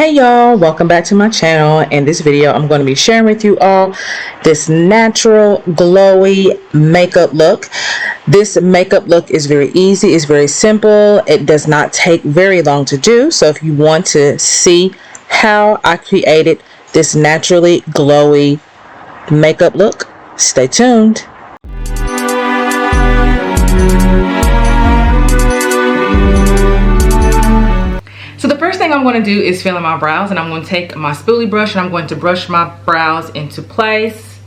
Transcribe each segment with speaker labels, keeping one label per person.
Speaker 1: Hey y'all, welcome back to my channel. In this video I'm going to be sharing with you all this natural glowy makeup look. This makeup look is very easy, it's very simple, it does not take very long to do. So if you want to see how I created this naturally glowy makeup look, stay tuned. So the first thing I'm going to do is fill in my brows, and I'm going to take my spoolie brush and I'm going to brush my brows into place.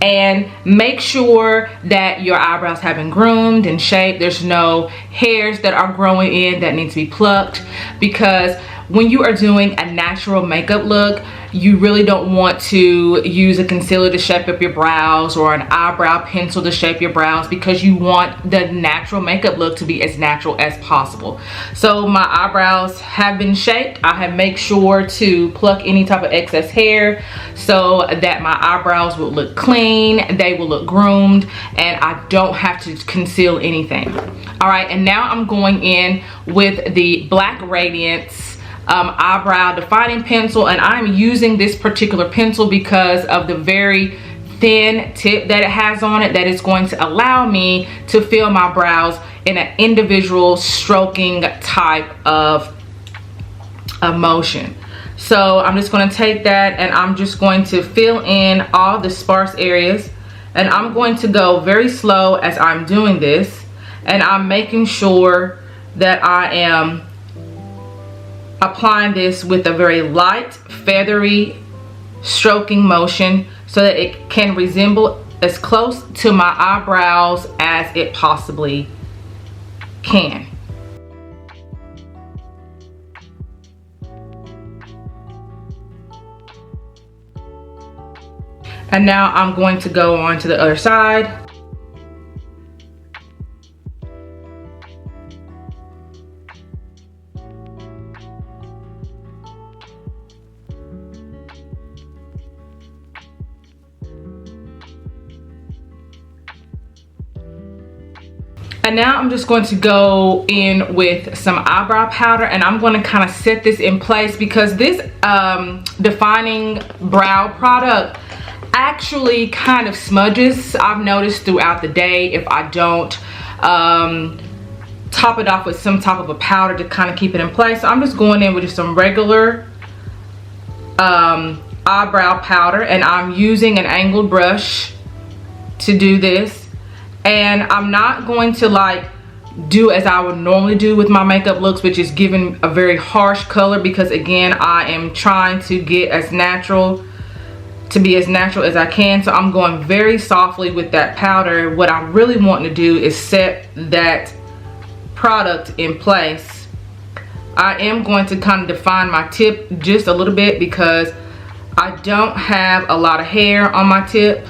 Speaker 1: And make sure that your eyebrows have been groomed and shaped. There's no hairs that are growing in that need to be plucked, because when you are doing a natural makeup look, you really don't want to use a concealer to shape up your brows or an eyebrow pencil to shape your brows, because you want the natural makeup look to be as natural as possible. So my eyebrows have been shaped. I have made sure to pluck any type of excess hair so that my eyebrows will look clean, they will look groomed, and I don't have to conceal anything. All right, and now I'm going in with the black Radiance eyebrow defining pencil, and I'm using this particular pencil because of the very thin tip that it has on it, that is going to allow me to fill my brows in an individual stroking type of motion. So I'm just going to take that and I'm just going to fill in all the sparse areas, and I'm going to go very slow as I'm doing this, and I'm making sure that I am applying this with a very light, feathery stroking motion so that it can resemble as close to my eyebrows as it possibly can. And now I'm going to go on to the other side. And now I'm just going to go in with some eyebrow powder, and I'm going to kind of set this in place, because this defining brow product actually kind of smudges. I've noticed throughout the day if I don't top it off with some type of a powder to kind of keep it in place. So I'm just going in with just some regular eyebrow powder, and I'm using an angled brush to do this. And I'm not going to like do as I would normally do with my makeup looks, which is giving a very harsh color, because again, I am trying to get as natural, to be as natural as I can. So I'm going very softly with that powder. What I'm really wanting to do is set that product in place. I am going to kind of define my tip just a little bit, because I don't have a lot of hair on my tip,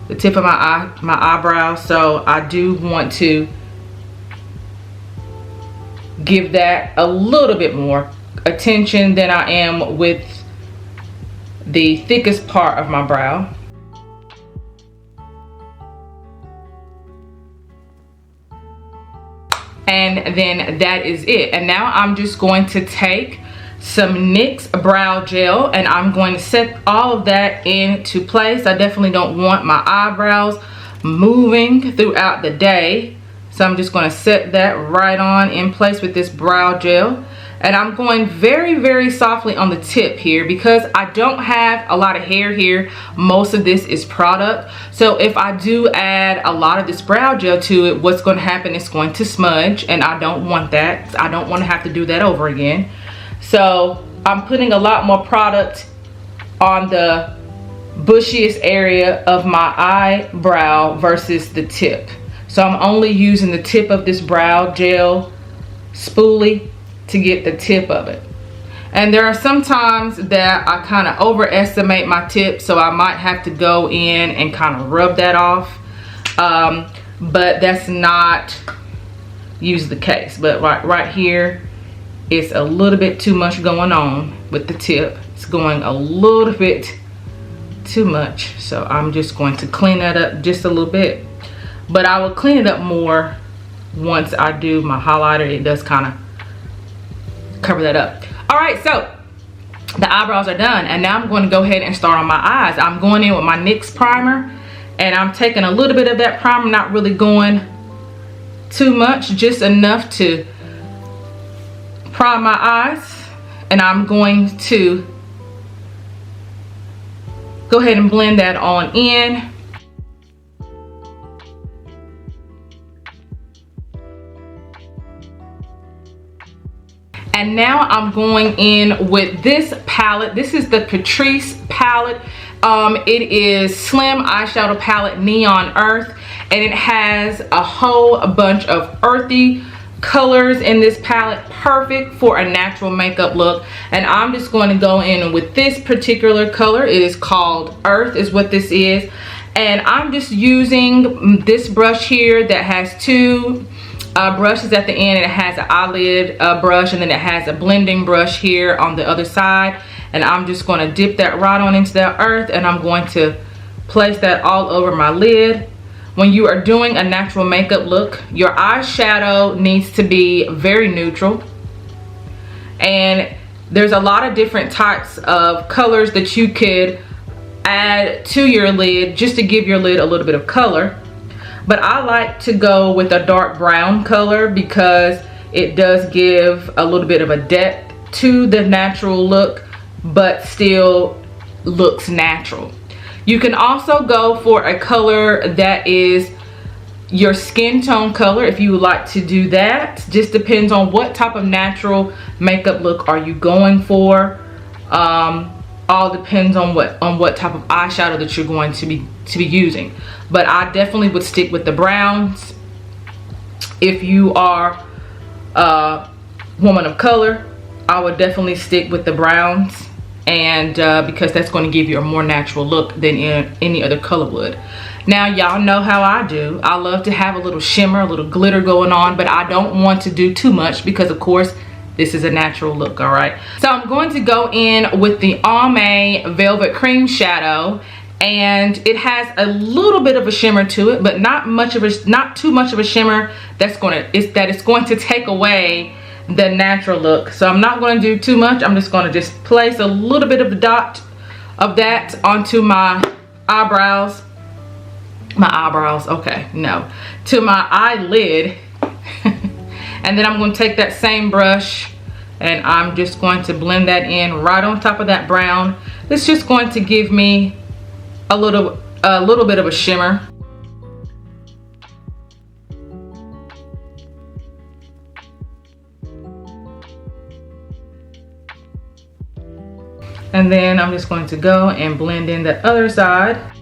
Speaker 1: the tip of my eyebrow, so I do want to give that a little bit more attention than I am with the thickest part of my brow. And then that is it. And now I'm just going to take some NYX Brow Gel, and I'm going to set all of that into place. I definitely don't want my eyebrows moving throughout the day, so I'm just going to set that right on in place with this brow gel. And I'm going very, very softly on the tip here, because I don't have a lot of hair here. Most of this is product, so if I do add a lot of this brow gel to it, what's going to happen is going to smudge, and I don't want that. I don't want to have to do that over again. So I'm putting a lot more product on the bushiest area of my eyebrow versus the tip. So I'm only using the tip of this brow gel spoolie to get the tip of it. And there are some times that I kind of overestimate my tip, so I might have to go in and kind of rub that off. But that's not usually the case. But right here, it's a little bit too much going on with the tip. It's going a little bit too much, so I'm just going to clean that up just a little bit. But I will clean it up more once I do my highlighter. It does kind of cover that up. All right, so the eyebrows are done, and now I'm going to go ahead and start on my eyes. I'm going in with my NYX primer, and I'm taking a little bit of that primer, not really going too much, just enough to prime my eyes. And I'm going to go ahead and blend that on in. And now I'm going in with this palette. This is the Catrice palette. It is Slim Eyeshadow Palette Neon Earth, and it has a whole bunch of earthy colors in this palette, perfect for a natural makeup look. And I'm just going to go in with this particular color. It is called Earth, is what this is. And I'm just using this brush here that has two brushes at the end. It has an eyelid brush, and then it has a blending brush here on the other side. And I'm just going to dip that right on into that earth, and I'm going to place that all over my lid. When you are doing a natural makeup look, your eyeshadow needs to be very neutral. And there's a lot of different types of colors that you could add to your lid just to give your lid a little bit of color. But I like to go with a dark brown color because it does give a little bit of a depth to the natural look, but still looks natural. You can also go for a color that is your skin tone color if you would like to do that. Just depends on what type of natural makeup look are you going for. All depends on what type of eyeshadow that you're going to be using. But I definitely would stick with the browns. If you are a woman of color, I would definitely stick with the browns, and because that's going to give you a more natural look than any other color would. Now y'all know how I do. I love to have a little shimmer, a little glitter going on, but I don't want to do too much because of course this is a natural look. All right, so I'm going to go in with the Almay Velvet Cream Shadow, and it has a little bit of a shimmer to it, but not too much of a shimmer that's going to take away the natural look. So I'm not going to do too much. I'm just going to place a little bit of the dot of that onto my eyebrows. To my eyelid. And then I'm going to take that same brush and I'm just going to blend that in right on top of that brown. It's just going to give me a little bit of a shimmer. And then I'm just going to go and blend in the other side.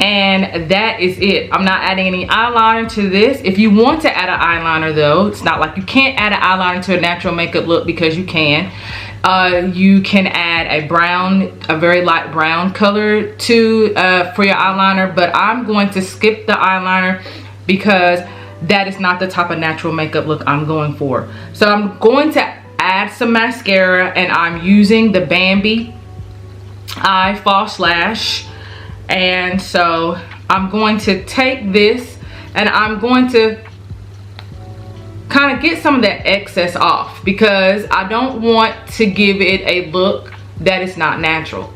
Speaker 1: And that is it. I'm not adding any eyeliner to this. If you want to add an eyeliner though, it's not like you can't add an eyeliner to a natural makeup look, because you can. You can add a very light brown color to for your eyeliner, but I'm going to skip the eyeliner because that is not the type of natural makeup look I'm going for. So I'm going to add some mascara, and I'm using the Bambi Eye False Lash. And so I'm going to take this and I'm going to kind of get some of that excess off, because I don't want to give it a look that is not natural.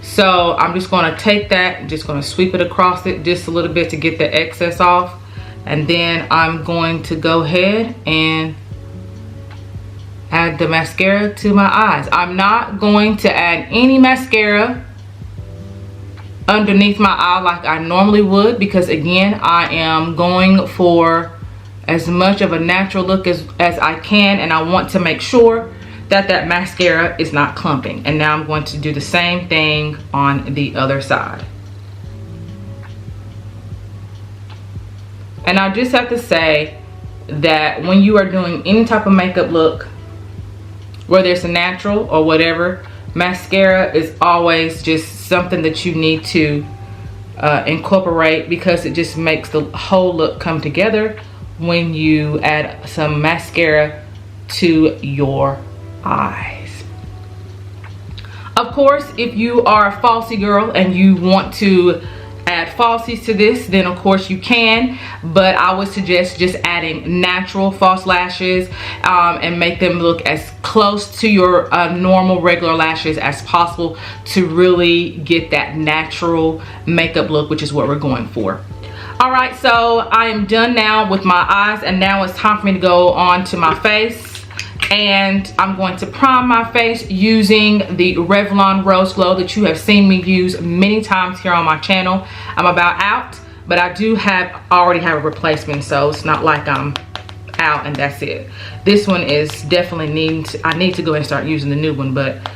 Speaker 1: So I'm just going to take that and just going to sweep it across it just a little bit to get the excess off. And then I'm going to go ahead and add the mascara to my eyes. I'm not going to add any mascara underneath my eye like I normally would, because again, I am going for as much of a natural look as I can, and I want to make sure that that mascara is not clumping. And now I'm going to do the same thing on the other side. And I just have to say that when you are doing any type of makeup look, whether it's a natural or whatever, mascara is always just something that you need to incorporate, because it just makes the whole look come together when you add some mascara to your eyes. Of course, if you are a falsie girl and you want to add falsies to this, then of course you can, but I would suggest just adding natural false lashes and make them look as close to your normal regular lashes as possible to really get that natural makeup look, which is what we're going for. All right, so I am done now with my eyes, and now it's time for me to go on to my face. And I'm going to prime my face using the Revlon Rose Glow that you have seen me use many times here on my channel. I'm about out, but I do already have a replacement, so it's not like I'm out and that's it. This one is definitely I need to go and start using the new one, but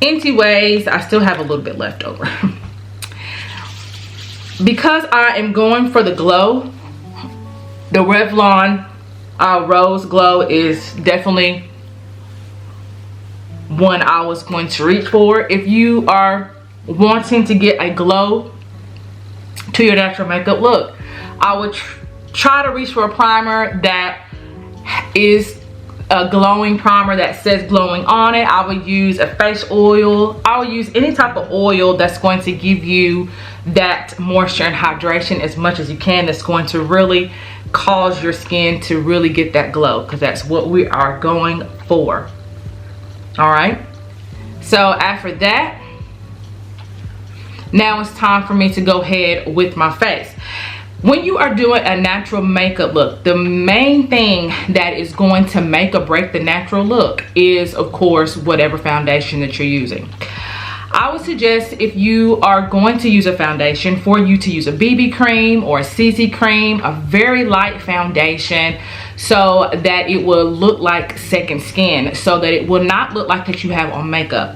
Speaker 1: anyways, I still have a little bit left over. Because I am going for the glow, the Revlon Rose Glow is definitely one I was going to reach for. If you are wanting to get a glow to your natural makeup look, I would try to reach for a primer that is a glowing primer that says glowing on it. I would use a face oil. I would use any type of oil that's going to give you that moisture and hydration as much as you can, that's going to really cause your skin to really get that glow, because that's what we are going for. All right, so after that, now it's time for me to go ahead with my face. When you are doing a natural makeup look, the main thing that is going to make or break the natural look is, of course, whatever foundation that you're using. I would suggest, if you are going to use a foundation, for you to use a BB cream or a CC cream, a very light foundation, so that it will look like second skin, so that it will not look like that you have on makeup.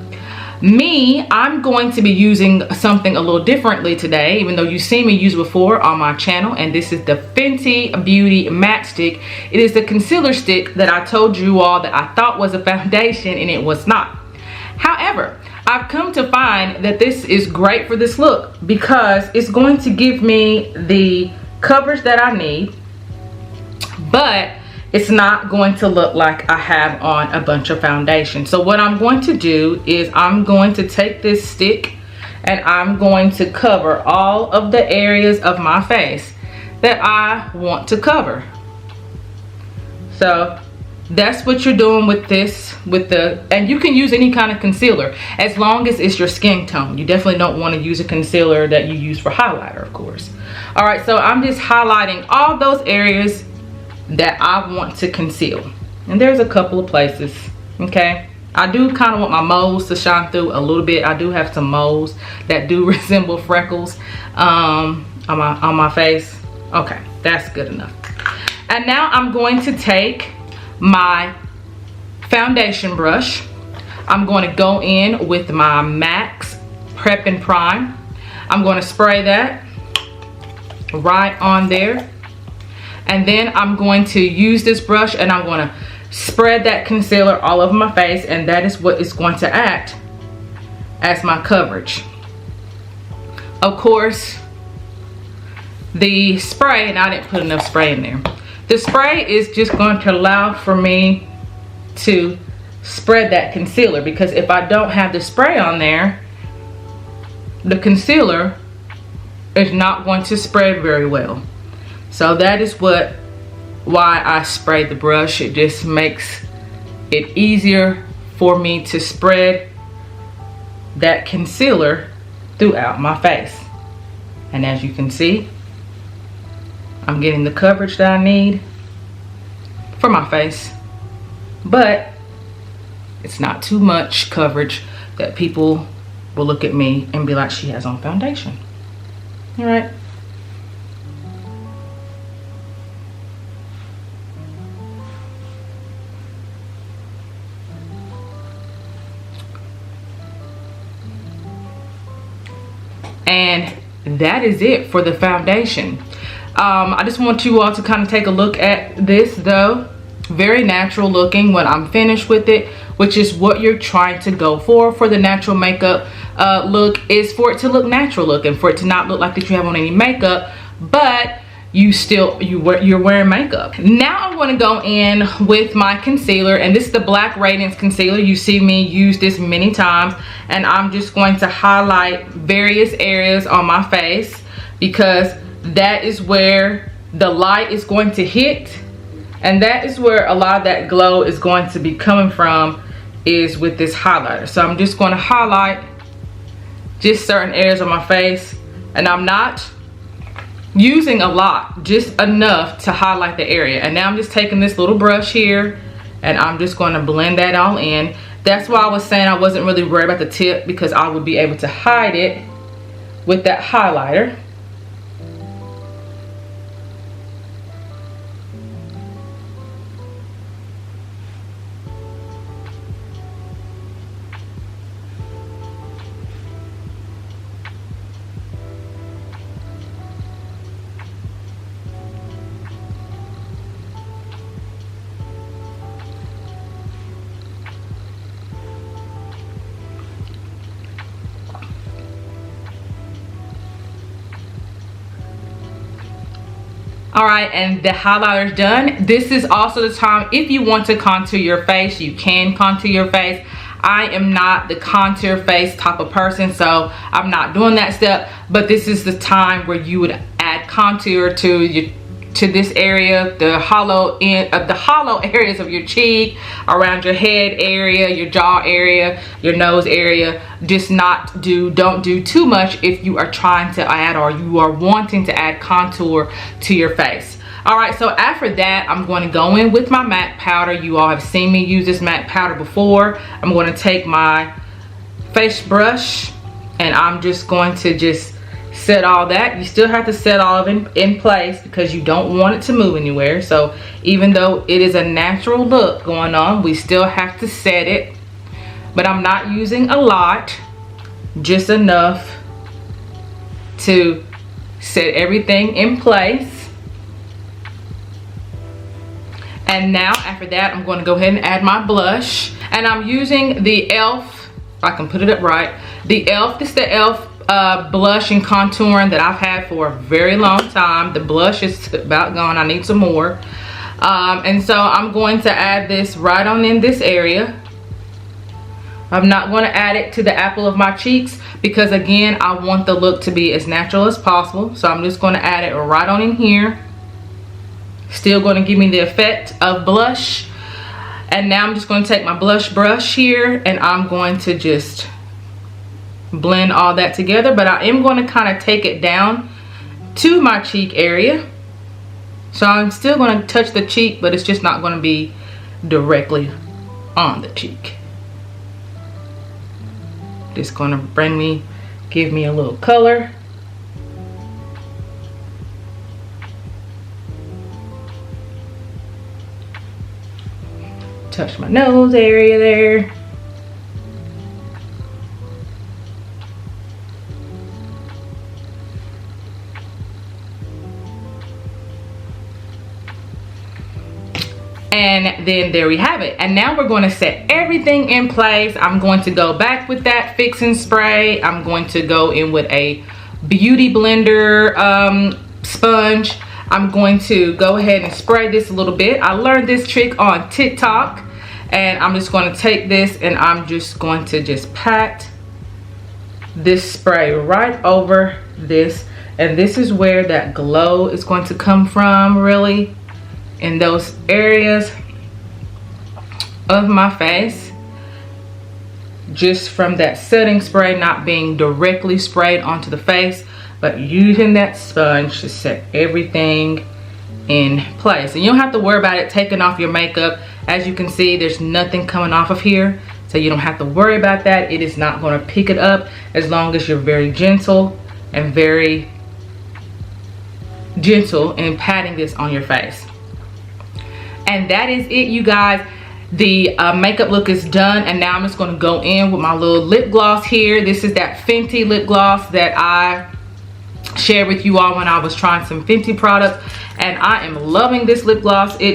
Speaker 1: Me, I'm going to be using something a little differently today, even though you've seen me use it before on my channel, and this is the Fenty Beauty Matte Stick. It is the concealer stick that I told you all that I thought was a foundation, and it was not. However, I've come to find that this is great for this look, because it's going to give me the coverage that I need, but it's not going to look like I have on a bunch of foundation. So what I'm going to do is I'm going to take this stick and I'm going to cover all of the areas of my face that I want to cover. So that's what you're doing with this, and you can use any kind of concealer as long as it's your skin tone. You definitely don't want to use a concealer that you use for highlighter, of course. All right, so I'm just highlighting all those areas that I want to conceal, and there's a couple of places. Okay, I do kind of want my moles to shine through a little bit. I do have some moles that do resemble freckles on my face. Okay, that's good enough. And now I'm going to take my foundation brush. I'm going to go in with my MAC Prep and Prime. I'm going to spray that right on there, and then I'm going to use this brush and I'm going to spread that concealer all over my face, and that is what is going to act as my coverage. Of course, the spray, and I didn't put enough spray in there, the spray is just going to allow for me to spread that concealer, because if I don't have the spray on there, the concealer is not going to spread very well. So that is why I spray the brush. It just makes it easier for me to spread that concealer throughout my face. And as you can see, I'm getting the coverage that I need for my face, but it's not too much coverage that people will look at me and be like, she has on foundation. All right. And that is it for the foundation. I just want you all to kind of take a look at this, though. Very natural looking when I'm finished with it, which is what you're trying to go for the natural makeup look, is for it to look natural looking, for it to not look like that you have on any makeup, but you're wearing makeup. Now I'm going to go in with my concealer, and this is the Black Radiance concealer. You see me use this many times, and I'm just going to highlight various areas on my face because that is where the light is going to hit, and that is where a lot of that glow is going to be coming from, is with this highlighter. So I'm just going to highlight just certain areas of my face, and I'm not using a lot, just enough to highlight the area. And now I'm just taking this little brush here, and I'm just going to blend that all in. That's why I was saying I wasn't really worried about the tip, because I would be able to hide it with that highlighter. Alright, and the highlighter's done. This is also the time, if you want to contour your face, you can contour your face. I am not the contour face type of person, so I'm not doing that step. But this is the time where you would add contour to this area, the hollow areas of your cheek, around your head area, your jaw area, your nose area. Just don't do too much if you are trying to add, or you are wanting to add contour to your face. All right, so after that, I'm going to go in with my MAC powder. You all have seen me use this MAC powder before. I'm going to take my face brush, and I'm just going to set all that. You still have to set all of it in place because you don't want it to move anywhere. So even though it is a natural look going on, we still have to set it. But I'm not using a lot, just enough to set everything in place. And now after that, I'm going to go ahead and add my blush, and I'm using the E.L.F. if I can put it up right, the E.L.F. This is the E.L.F. Blush and contouring that I've had for a very long time. The blush is about gone. I need some more, and so I'm going to add this right on in this area. I'm not going to add it to the apple of my cheeks because, again, I want the look to be as natural as possible. So I'm just going to add it right on in here. Still going to give me the effect of blush. And now I'm just going to take my blush brush here, and I'm going to just blend all that together. But I am going to kind of take it down to my cheek area. So I'm still going to touch the cheek, but it's just not going to be directly on the cheek. Just going to give me a little color. Touch my nose area there. And then there we have it. And now we're going to set everything in place. I'm going to go back with that fixing spray. I'm going to go in with a beauty blender sponge. I'm going to go ahead and spray this a little bit. I learned this trick on TikTok, and I'm just going to take this and I'm just going to just pat this spray right over this. And this is where that glow is going to come from, really, in those areas of my face, just from that setting spray not being directly sprayed onto the face, but using that sponge to set everything in place. And you don't have to worry about it taking off your makeup. As you can see, there's nothing coming off of here, so you don't have to worry about that. It is not going to pick it up as long as you're very gentle and very gentle in patting this on your face. And that is it, you guys. The makeup look is done, and now I'm just going to go in with my little lip gloss here. This is that Fenty lip gloss that I shared with you all when I was trying some Fenty products, and I am loving this lip gloss. I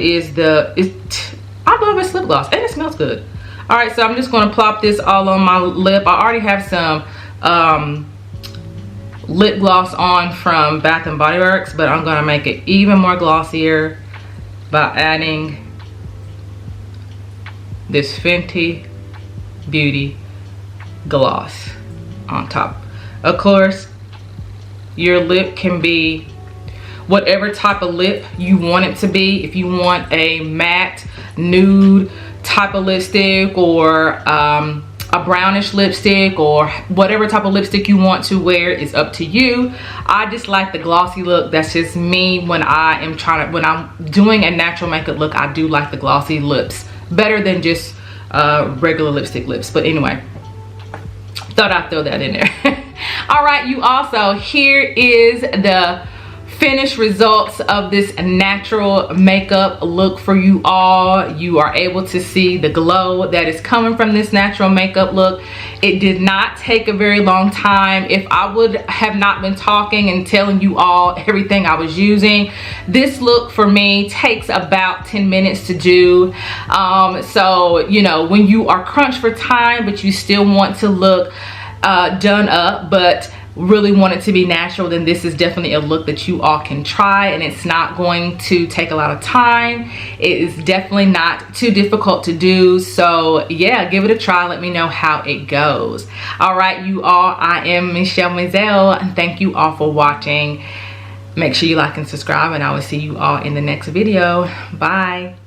Speaker 1: love this lip gloss, and it smells good. All right, so I'm just going to plop this all on my lip. I already have some lip gloss on from Bath and Body Works, but I'm gonna make it even more glossier by adding this Fenty Beauty gloss on top. Of course, your lip can be whatever type of lip you want it to be. If you want a matte nude type of lipstick, or a brownish lipstick, or whatever type of lipstick you want to wear, is up to you. I just like the glossy look. That's just me. When I'm doing a natural makeup look, I do like the glossy lips better than just regular lipstick lips. But anyway, thought I'd throw that in there. All right, you also, here is the finished results of this natural makeup look for you all. You are able to see the glow that is coming from this natural makeup look. It did not take a very long time. If I would have not been talking and telling you all everything I was using, this look for me takes about 10 minutes to do. So, you know, when you are crunched for time, but you still want to look done up, but really want it to be natural, then this is definitely a look that you all can try, and it's not going to take a lot of time. It is definitely not too difficult to do. So yeah, give it a try. Let me know how it goes. All right, you all, I am Michele Mazelle, and thank you all for watching. Make sure you like and subscribe, and I will see you all in the next video. Bye.